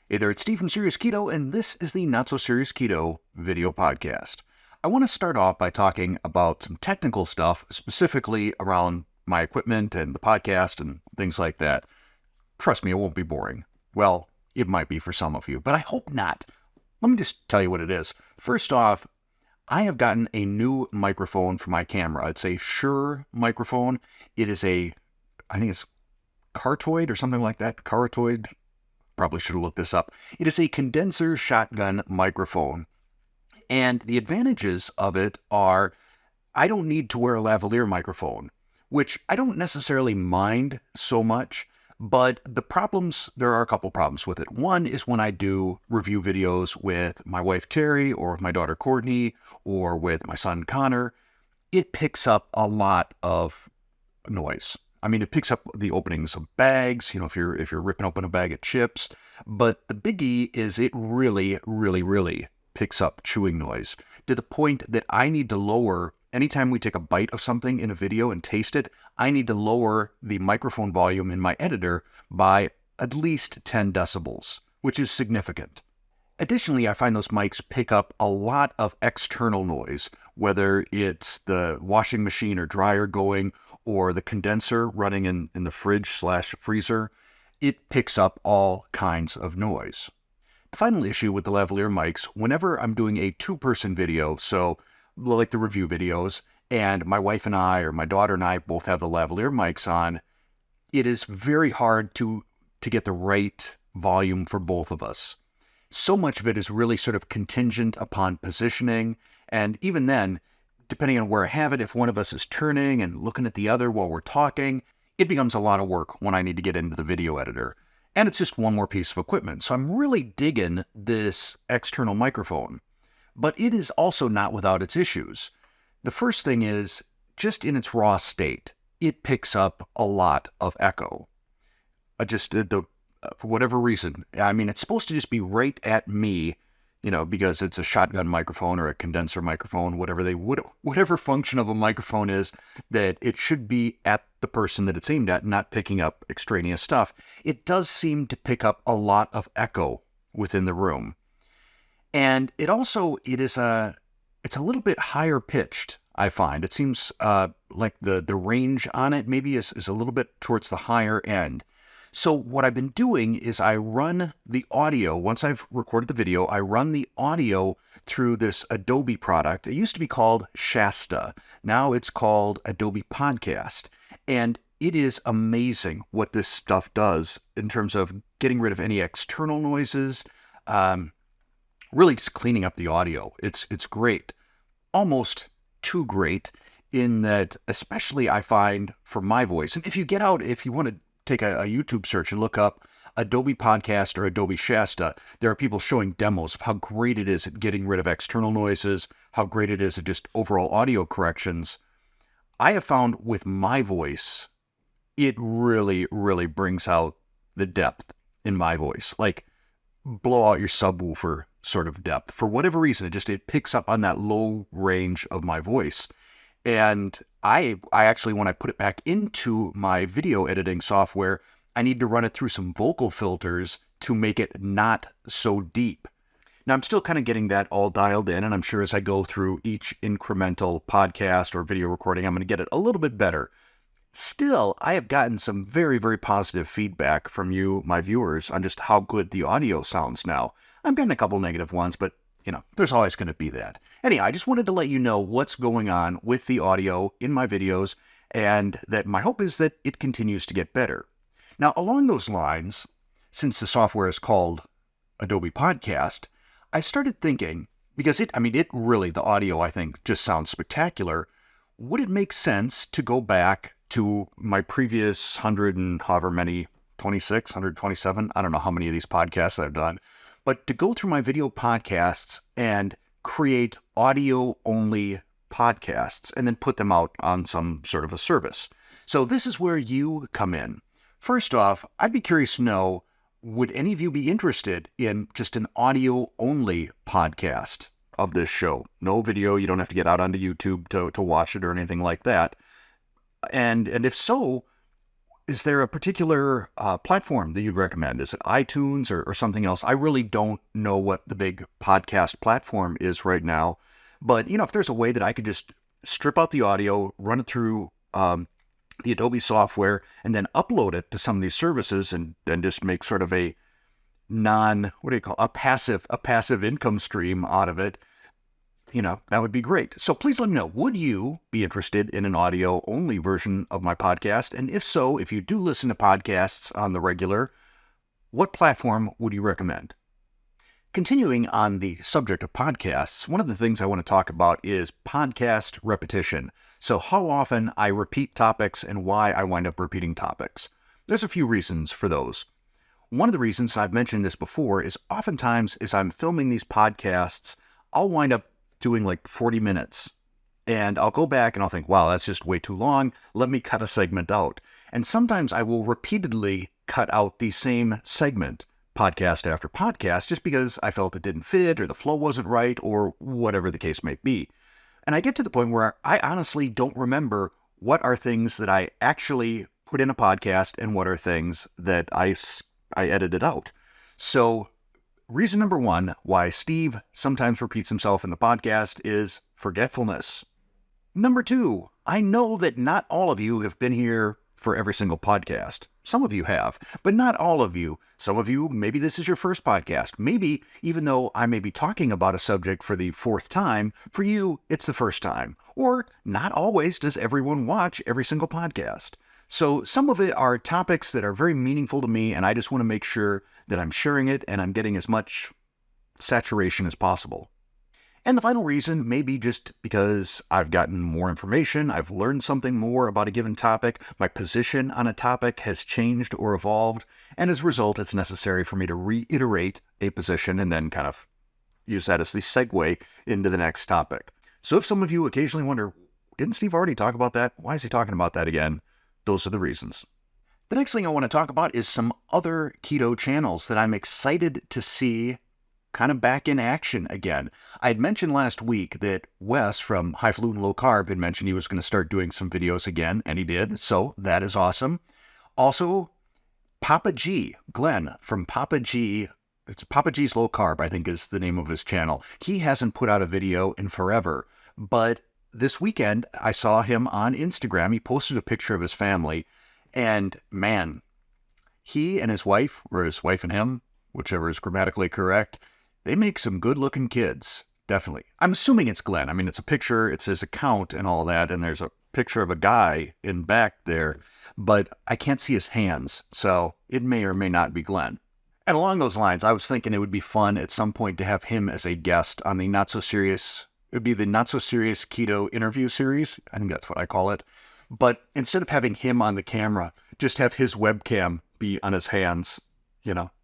Hey there, it's Steve from Serious Keto, and this is the Not So Serious Keto video podcast. I want to start off by talking about some technical stuff, specifically around my equipment and the podcast and things like that. Trust me, it won't be boring. Well, it might be for some of you, but I hope not. Let me just tell you what it is. First off, I have gotten a new microphone for my camera. It's a Shure microphone. It is I think it's Cartoid or something like that. Cartoid. Probably should have looked this up. It is a condenser shotgun microphone. And the advantages of it are I don't need to wear a lavalier microphone, which I don't necessarily mind so much. But there are a couple problems with it. One is when I do review videos with my wife Terry or with my daughter Courtney or with my son Connor, it picks up a lot of noise. I mean, it picks up the openings of bags, if you're ripping open a bag of chips. But the biggie is it really, really, really picks up chewing noise to the point that I need to lower, anytime we take a bite of something in a video and taste it, I need to lower the microphone volume in my editor by at least 10 decibels, which is significant. Additionally, I find those mics pick up a lot of external noise, whether it's the washing machine or dryer going or the condenser running in the fridge/freezer. It picks up all kinds of noise. The final issue with the lavalier mics, whenever I'm doing a two-person video, so like the review videos, and my wife and I or my daughter and I both have the lavalier mics on, it is very hard to get the right volume for both of us. So much of it is really sort of contingent upon positioning, and even then, depending on where I have it, if one of us is turning and looking at the other while we're talking, it becomes a lot of work when I need to get into the video editor. And it's just one more piece of equipment, so I'm really digging this external microphone. But it is also not without its issues. The first thing is, just in its raw state, it picks up a lot of echo. For whatever reason, I mean, it's supposed to just be right at me, because it's a shotgun microphone or a condenser microphone, whatever function of a microphone is, that it should be at the person that it's aimed at, not picking up extraneous stuff. It does seem to pick up a lot of echo within the room. And it's a little bit higher pitched, I find. It seems like the range on it maybe is a little bit towards the higher end. So what I've been doing is I run the audio, once I've recorded the video, I run the audio through this Adobe product. It used to be called Shasta. Now it's called Adobe Podcast. And it is amazing what this stuff does in terms of getting rid of any external noises, really just cleaning up the audio. It's great. Almost too great in that, especially I find for my voice. And if you want to take a YouTube search and look up Adobe Podcast or Adobe Shasta, there are people showing demos of how great it is at getting rid of external noises, how great it is at just overall audio corrections. I have found with my voice, it really, really brings out the depth in my voice. Like, blow out your subwoofer sort of depth. For whatever reason, it picks up on that low range of my voice. And I actually, when I put it back into my video editing software, I need to run it through some vocal filters to make it not so deep. Now, I'm still kind of getting that all dialed in, and I'm sure as I go through each incremental podcast or video recording, I'm going to get it a little bit better. Still, I have gotten some very, very positive feedback from you, my viewers, on just how good the audio sounds now. I'm getting a couple negative ones, but there's always going to be that. Anyhow, I just wanted to let you know what's going on with the audio in my videos, and that my hope is that it continues to get better. Now, along those lines, since the software is called Adobe Podcast, I started thinking, because the audio, I think, just sounds spectacular. Would it make sense to go back to my previous 100 and however many, 26, 127, I don't know how many of these podcasts I've done, but to go through my video podcasts and create audio-only podcasts and then put them out on some sort of a service. So this is where you come in. First off, I'd be curious to know, would any of you be interested in just an audio-only podcast of this show? No video, you don't have to get out onto YouTube to watch it or anything like that. And if so, Is there a particular platform that you'd recommend? Is it iTunes or something else? I really don't know what the big podcast platform is right now. But, if there's a way that I could just strip out the audio, run it through the Adobe software, and then upload it to some of these services and then just make sort of a a passive income stream out of it, that would be great. So please let me know, would you be interested in an audio only version of my podcast? And if so, if you do listen to podcasts on the regular, what platform would you recommend? Continuing on the subject of podcasts, one of the things I want to talk about is podcast repetition. So how often I repeat topics and why I wind up repeating topics. There's a few reasons for those. One of the reasons, I've mentioned this before, is oftentimes as I'm filming these podcasts, I'll wind up doing like 40 minutes. And I'll go back and I'll think, wow, that's just way too long. Let me cut a segment out. And sometimes I will repeatedly cut out the same segment, podcast after podcast, just because I felt it didn't fit or the flow wasn't right or whatever the case may be. And I get to the point where I honestly don't remember what are things that I actually put in a podcast and what are things that I edited out. So reason number one why Steve sometimes repeats himself in the podcast is forgetfulness. Number two, I know that not all of you have been here for every single podcast. Some of you have, but not all of you. Some of you, maybe this is your first podcast. Maybe, even though I may be talking about a subject for the fourth time, for you, it's the first time. Or not always does everyone watch every single podcast. So some of it are topics that are very meaningful to me, and I just want to make sure that I'm sharing it and I'm getting as much saturation as possible. And the final reason may be just because I've gotten more information, I've learned something more about a given topic, my position on a topic has changed or evolved, and as a result, it's necessary for me to reiterate a position and then kind of use that as the segue into the next topic. So if some of you occasionally wonder, didn't Steve already talk about that? Why is he talking about that again? Those are the reasons. The next thing I want to talk about is some other keto channels that I'm excited to see kind of back in action again. I had mentioned last week that Wes from High Falutin Low Carb had mentioned he was going to start doing some videos again, and he did, so that is awesome. Also, Papa G, Glenn from Papa G, it's Papa G's Low Carb, I think is the name of his channel. He hasn't put out a video in forever, but this weekend I saw him on Instagram. He posted a picture of his family, and man, he and his wife, or his wife and him, whichever is grammatically correct, they make some good-looking kids, definitely. I'm assuming it's Glenn. I mean, it's a picture, it's his account and all that, and there's a picture of a guy in back there, but I can't see his hands, so it may or may not be Glenn. And along those lines, I was thinking it would be fun at some point to have him as a guest on the it would be the Not So Serious Keto interview series. I think that's what I call it. But instead of having him on the camera, just have his webcam be on his hands,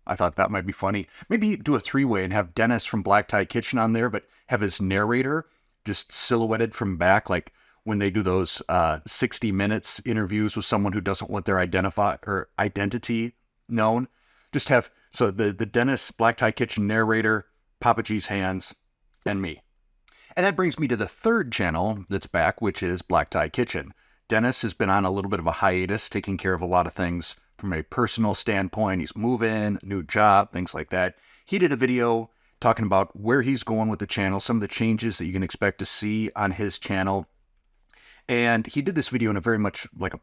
I thought that might be funny. Maybe do a three-way and have Dennis from Black Tie Kitchen on there, but have his narrator just silhouetted from back, like when they do those 60 Minutes interviews with someone who doesn't want their identity known. Just have, so the Dennis Black Tie Kitchen narrator, Papa G's hands, and me. And that brings me to the third channel that's back, which is Black Tie Kitchen. Dennis has been on a little bit of a hiatus, taking care of a lot of things from a personal standpoint. He's moving, new job, things like that. He did a video talking about where he's going with the channel, some of the changes that you can expect to see on his channel. And he did this video in a very much like a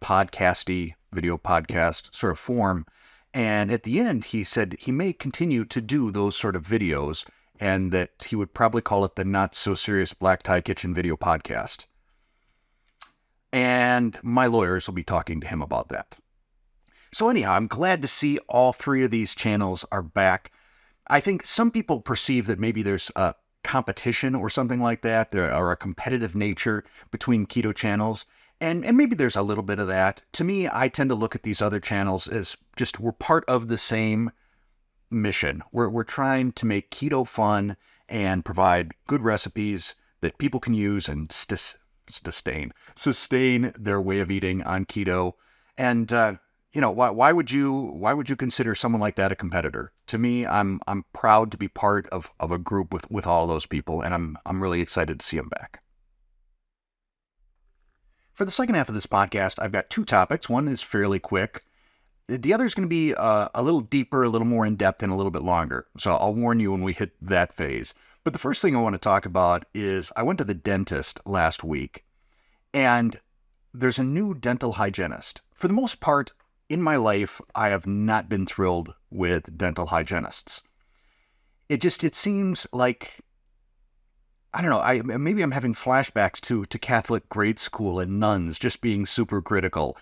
video podcast sort of form. And at the end, he said he may continue to do those sort of videos and that he would probably call it the Not So Serious Black Tie Kitchen video podcast. And my lawyers will be talking to him about that. So anyhow, I'm glad to see all three of these channels are back. I think some people perceive that maybe there's a competition or something like that, or a competitive nature between keto channels, and maybe there's a little bit of that. To me, I tend to look at these other channels as just we're part of the same mission. We're trying to make keto fun and provide good recipes that people can use and sustain their way of eating on keto. And why would you consider someone like that a competitor? To me, I'm proud to be part of a group with all those people, and I'm really excited to see them back. For the second half of this podcast, I've got two topics. One is fairly quick, The other is going to be a little deeper, a little more in depth, and a little bit longer. So I'll warn you when we hit that phase. But the first thing I want to talk about is I went to the dentist last week, and there's a new dental hygienist. For the most part, in my life, I have not been thrilled with dental hygienists. It seems like, I don't know, maybe I'm having flashbacks to Catholic grade school and nuns just being super critical.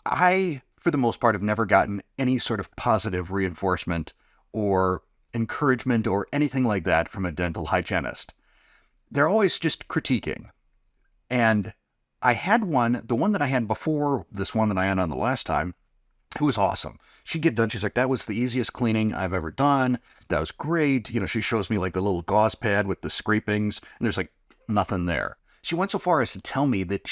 I, for the most part, have never gotten any sort of positive reinforcement or encouragement or anything like that from a dental hygienist. They're always just critiquing. And I had one, the one that I had before this one that I had on the last time, who was awesome. She'd get done. She's like, that was the easiest cleaning I've ever done. That was great. You know, she shows me like the little gauze pad with the scrapings, and there's like nothing there. She went so far as to tell me that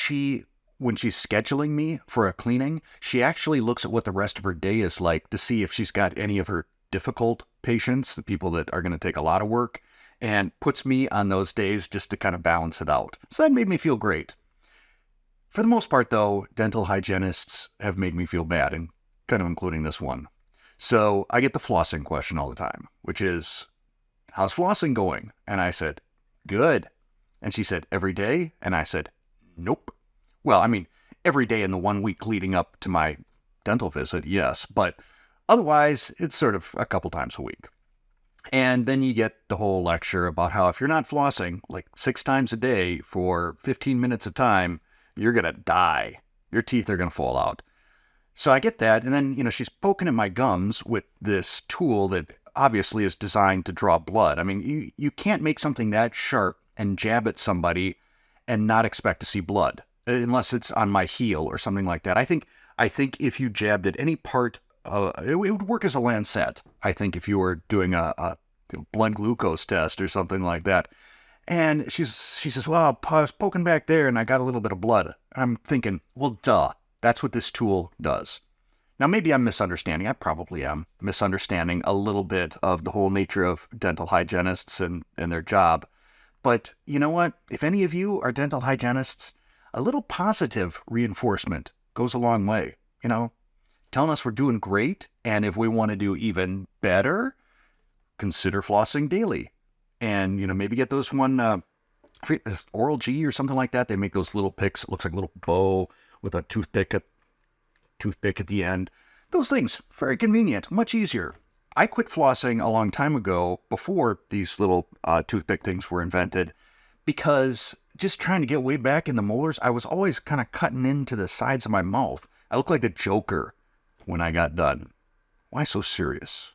when she's scheduling me for a cleaning, she actually looks at what the rest of her day is like to see if she's got any of her difficult patients, the people that are going to take a lot of work, and puts me on those days just to kind of balance it out. So that made me feel great. For the most part, though, dental hygienists have made me feel bad, and kind of including this one. So I get the flossing question all the time, which is, how's flossing going? And I said, good. And she said, every day? And I said, nope. Well, I mean, every day in the 1 week leading up to my dental visit, yes, but otherwise, it's sort of a couple times a week. And then you get the whole lecture about how if you're not flossing like 6 times a day for 15 minutes a time, you're going to die. Your teeth are going to fall out. So I get that, and then, she's poking at my gums with this tool that obviously is designed to draw blood. I mean, you can't make something that sharp and jab at somebody and not expect to see blood, unless it's on my heel or something like that. I think if you jabbed at any part, it would work as a lancet. I think if you were doing a blood glucose test or something like that. And she says, well, I was poking back there and I got a little bit of blood. I'm thinking, well, duh. That's what this tool does. Now, maybe I'm misunderstanding. I probably am misunderstanding a little bit of the whole nature of dental hygienists and their job. But you know what? If any of you are dental hygienists, a little positive reinforcement goes a long way. Telling us we're doing great. And if we want to do even better, consider flossing daily. And, maybe get those one Oral G or something like that. They make those little picks. It looks like a little bow with a toothpick at the end. Those things, very convenient, much easier. I quit flossing a long time ago, before these little toothpick things were invented, because just trying to get way back in the molars, I was always kind of cutting into the sides of my mouth. I looked like the Joker when I got done. Why so serious?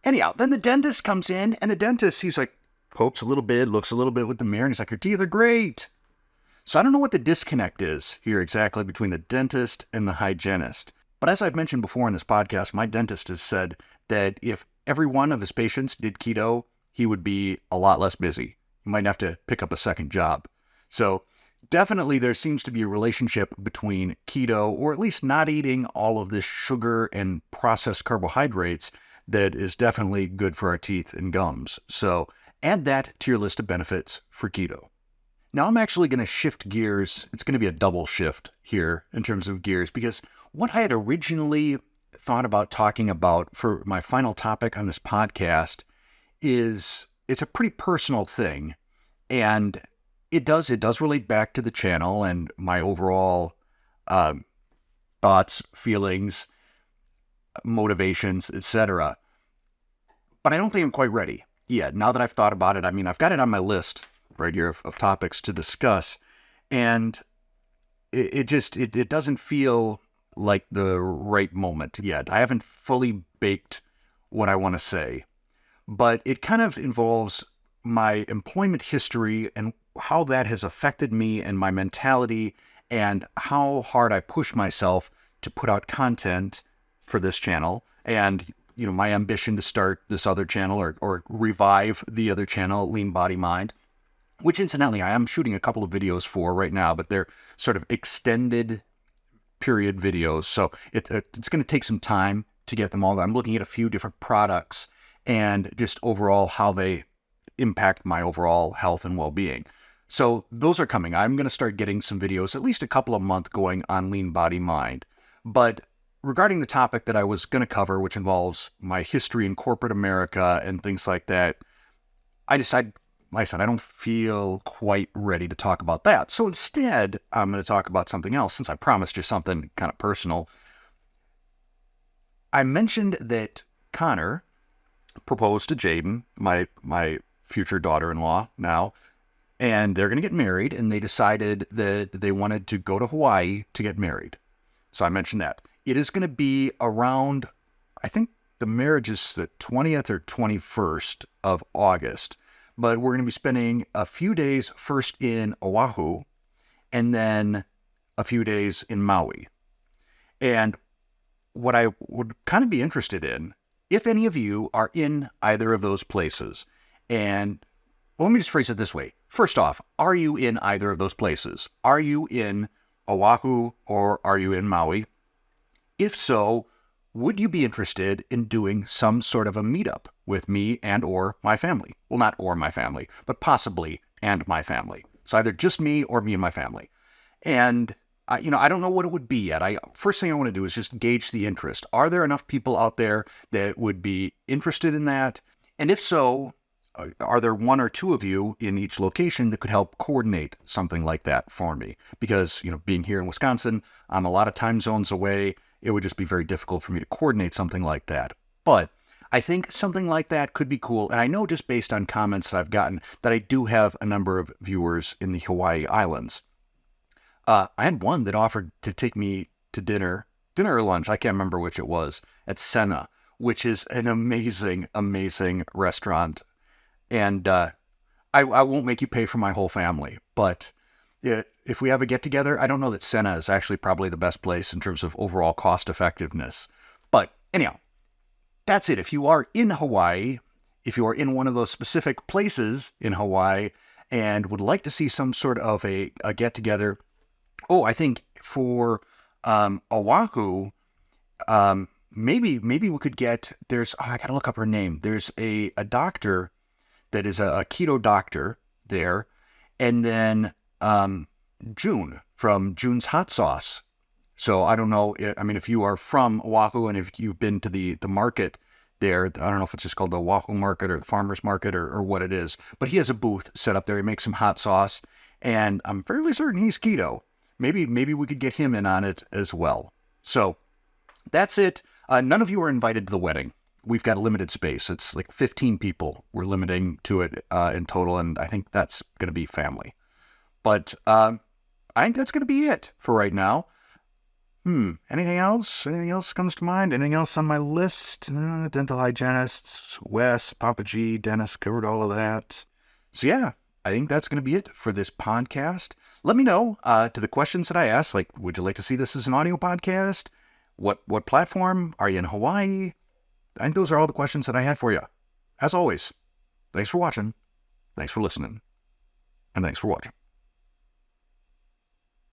Anyhow, then the dentist comes in, and the dentist, he's like, pokes a little bit, looks a little bit with the mirror, and he's like, your teeth are great. So I don't know what the disconnect is here exactly between the dentist and the hygienist. But as I've mentioned before in this podcast, my dentist has said that if every one of his patients did keto, he would be a lot less busy. He might have to pick up a second job. So definitely there seems to be a relationship between keto, or at least not eating all of this sugar and processed carbohydrates, that is definitely good for our teeth and gums. So add that to your list of benefits for keto. Now I'm actually going to shift gears. It's going to be a double shift here in terms of gears, because what I had originally thought about talking about for my final topic on this podcast it's a pretty personal thing, and it does relate back to the channel and my overall thoughts, feelings, motivations, etc. But I don't think I'm quite ready yet. Now that I've thought about it, I mean, I've got it on my list right here of topics to discuss, and it doesn't feel like the right moment yet. I haven't fully baked what I want to say, but it kind of involves my employment history and how that has affected me and my mentality, and how hard I push myself to put out content for this channel, and my ambition to start this other channel, or revive the other channel, Lean Body Mind, which incidentally I am shooting a couple of videos for right now, but they're sort of extended period videos. So it's going to take some time to get them all. I'm looking at a few different products and just overall how they impact my overall health and well-being. So those are coming. I'm going to start getting some videos, at least a couple a month, going on Lean Body Mind. But regarding the topic that I was going to cover, which involves my history in corporate America and things like that, I decided, like I said, I don't feel quite ready to talk about that. So instead, I'm going to talk about something else, since I promised you something kind of personal. I mentioned that Connor proposed to Jaden, my future daughter-in-law now, and they're going to get married, and they decided that they wanted to go to Hawaii to get married. So I mentioned that. It is going to be around, I think the marriage is the 20th or 21st of August, but we're going to be spending a few days first in Oahu and then a few days in Maui. And what I would kind of be interested in, if any of you are in either of those places, and well, let me just phrase it this way. First off, are you in either of those places? Are you in Oahu or are you in Maui? If so, would you be interested in doing some sort of a meetup with me and or my family? Well, not or my family, but possibly and my family. So either just me or me and my family. And I don't know what it would be yet. First thing I want to do is just gauge the interest. Are there enough people out there that would be interested in that? And if so, are there one or two of you in each location that could help coordinate something like that for me? Because, being here in Wisconsin, I'm a lot of time zones away. It would just be very difficult for me to coordinate something like that. But I think something like that could be cool. And I know just based on comments that I've gotten that I do have a number of viewers in the Hawaii Islands. I had one that offered to take me to dinner or lunch, I can't remember which it was, at Senna, which is an amazing, amazing restaurant. And I won't make you pay for my whole family, but if we have a get-together, I don't know that Senna is actually probably the best place in terms of overall cost effectiveness. But anyhow, that's it. If you are in Hawaii, if you are in one of those specific places in Hawaii and would like to see some sort of a get-together, I think for Oahu, maybe we could get, I gotta look up her name. There's a doctor that is a keto doctor there. And then June from June's Hot Sauce. So I don't know, if you are from Oahu and if you've been to the market there, I don't know if it's just called the Oahu Market or the Farmer's Market or what it is, but he has a booth set up there. He makes some hot sauce, and I'm fairly certain he's keto. Maybe we could get him in on it as well. So that's it. None of you are invited to the wedding. We've got a limited space. It's like 15 people we're limiting to it in total, and I think that's going to be family. But I think that's going to be it for right now. Anything else? Anything else comes to mind? Anything else on my list? Dental hygienists, Wes, Papa G, Dennis, covered all of that. So yeah, I think that's going to be it for this podcast. Let me know to the questions that I asked, like, would you like to see this as an audio podcast? What platform? Are you in Hawaii? I think those are all the questions that I had for you. As always, thanks for watching, thanks for listening, and thanks for watching.